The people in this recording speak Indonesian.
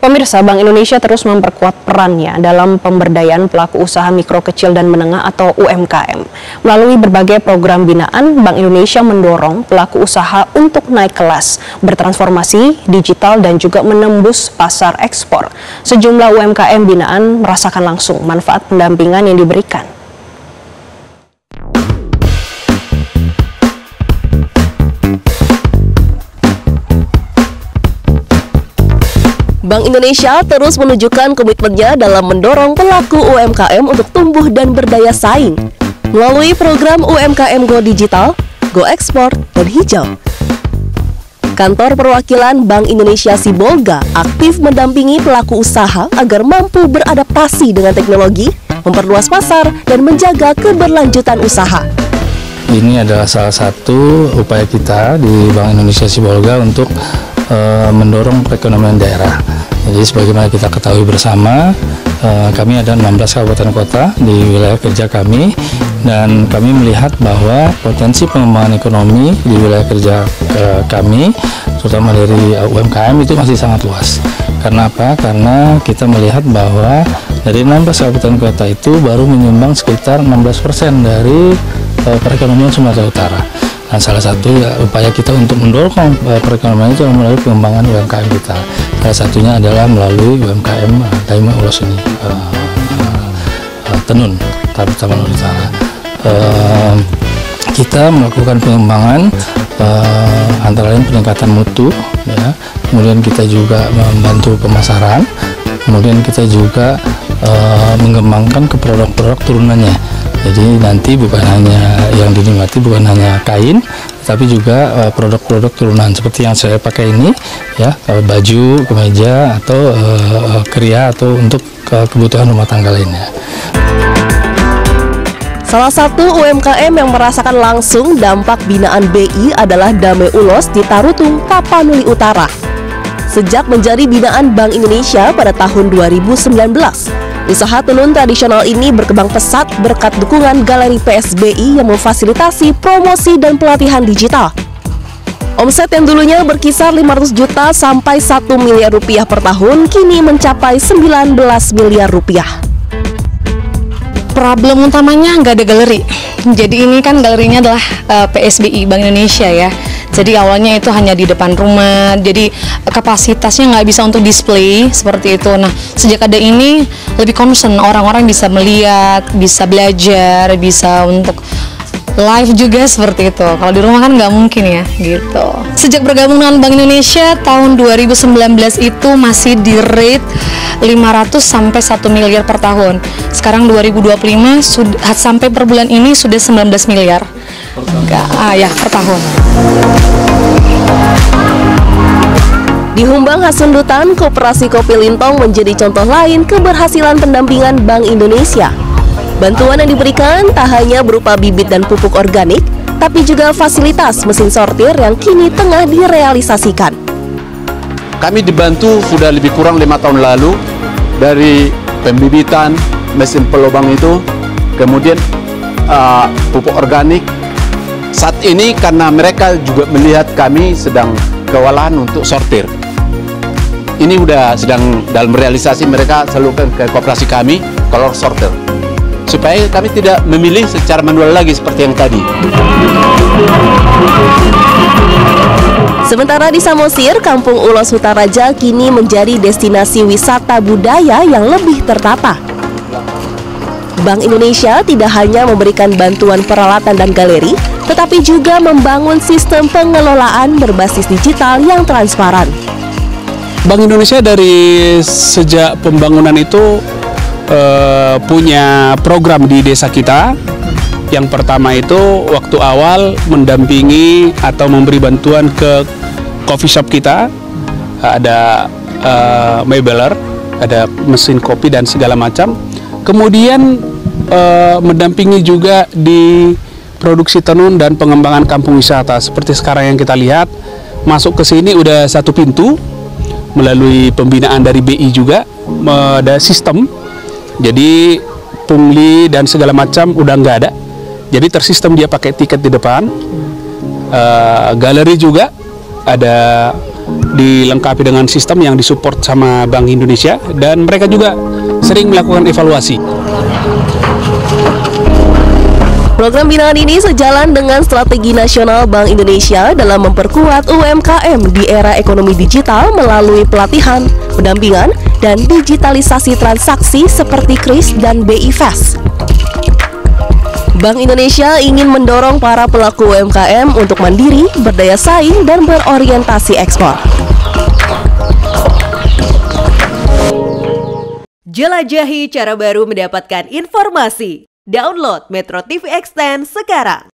Pemirsa, Bank Indonesia terus memperkuat perannya dalam pemberdayaan pelaku usaha mikro, kecil, dan menengah atau UMKM. Melalui berbagai program binaan, Bank Indonesia mendorong pelaku usaha untuk naik kelas, bertransformasi digital, dan juga menembus pasar ekspor. Sejumlah UMKM binaan merasakan langsung manfaat pendampingan yang diberikan. Bank Indonesia terus menunjukkan komitmennya dalam mendorong pelaku UMKM untuk tumbuh dan berdaya saing melalui program UMKM Go Digital, Go Ekspor, dan Hijau. Kantor perwakilan Bank Indonesia Sibolga aktif mendampingi pelaku usaha agar mampu beradaptasi dengan teknologi, memperluas pasar, dan menjaga keberlanjutan usaha. Ini adalah salah satu upaya kita di Bank Indonesia Sibolga untuk mendorong perekonomian daerah. Jadi sebagaimana kita ketahui bersama, kami ada 16 kabupaten kota di wilayah kerja kami, dan kami melihat bahwa potensi pengembangan ekonomi di wilayah kerja kami, terutama dari UMKM, itu masih sangat luas. Karena apa? Karena kita melihat bahwa dari 16 kabupaten kota itu baru menyumbang sekitar 16% dari perekonomian Sumatera Utara. Nah, salah satu upaya kita untuk mendorong perekonomian itu melalui pengembangan UMKM kita. Salah satunya adalah melalui UMKM Taman Ulos ini, Tenun, Taman Utara. Kita melakukan pengembangan antara lain peningkatan mutu, ya. Kemudian kita juga membantu pemasaran, kemudian kita juga mengembangkan ke produk-produk turunannya. Jadi nanti bukan hanya yang dinikmati bukan hanya kain, tapi juga produk-produk turunan seperti yang saya pakai ini, ya, baju, kemeja, atau kriya, atau untuk kebutuhan rumah tangga lainnya. Salah satu UMKM yang merasakan langsung dampak binaan BI adalah Dame Ulos di Tarutung, Tapanuli Utara. Sejak menjadi binaan Bank Indonesia pada tahun 2019, usaha tenun tradisional ini berkembang pesat berkat dukungan Galeri PSBI yang memfasilitasi promosi dan pelatihan digital. Omset yang dulunya berkisar 500 juta sampai 1 miliar rupiah per tahun kini mencapai 19 miliar rupiah. Problem utamanya nggak ada galeri. Jadi ini kan galerinya adalah PSBI Bank Indonesia, ya. Jadi awalnya itu hanya di depan rumah, jadi kapasitasnya nggak bisa untuk display seperti itu. Nah, sejak ada ini lebih concern orang-orang bisa melihat, bisa belajar, bisa untuk live juga seperti itu. Kalau di rumah kan nggak mungkin, ya, gitu. Sejak bergabung dengan Bank Indonesia tahun 2019 itu masih di rate 500 sampai 1 miliar per tahun. Sekarang 2025 sudah sampai per bulan ini sudah 19 miliar. Ya, per tahun. Di Humbang Hasundutan, Koperasi Kopi Lintong menjadi contoh lain keberhasilan pendampingan Bank Indonesia. Bantuan yang diberikan tak hanya berupa bibit dan pupuk organik, tapi juga fasilitas mesin sortir yang kini tengah direalisasikan. Kami dibantu sudah lebih kurang 5 tahun lalu dari pembibitan, mesin pelubang itu, kemudian pupuk organik. Saat ini karena mereka juga melihat kami sedang kewalahan untuk sortir. Ini udah sedang dalam realisasi, mereka salurkan ke koperasi kami kalau sortir, supaya kami tidak memilih secara manual lagi seperti yang tadi. Sementara di Samosir, Kampung Ulos Sutaraja kini menjadi destinasi wisata budaya yang lebih tertata. Bank Indonesia tidak hanya memberikan bantuan peralatan dan galeri, tetapi juga membangun sistem pengelolaan berbasis digital yang transparan. Bank Indonesia dari sejak pembangunan itu punya program di desa kita. Yang pertama itu waktu awal mendampingi atau memberi bantuan ke coffee shop kita, ada mebeler, ada mesin kopi dan segala macam. Kemudian mendampingi juga di produksi tenun dan pengembangan kampung wisata. Seperti sekarang yang kita lihat, masuk ke sini udah satu pintu melalui pembinaan dari BI juga, ada sistem. Jadi pungli dan segala macam udah nggak ada. Jadi tersistem, dia pakai tiket di depan. Galeri juga ada dilengkapi dengan sistem yang disupport sama Bank Indonesia, dan mereka juga sering melakukan evaluasi. Program binaan ini sejalan dengan strategi nasional Bank Indonesia dalam memperkuat UMKM di era ekonomi digital melalui pelatihan, pendampingan, dan digitalisasi transaksi seperti KRIS dan BI Fast. Bank Indonesia ingin mendorong para pelaku UMKM untuk mandiri, berdaya saing, dan berorientasi ekspor. Jelajahi cara baru mendapatkan informasi. Download Metro TV Extend sekarang.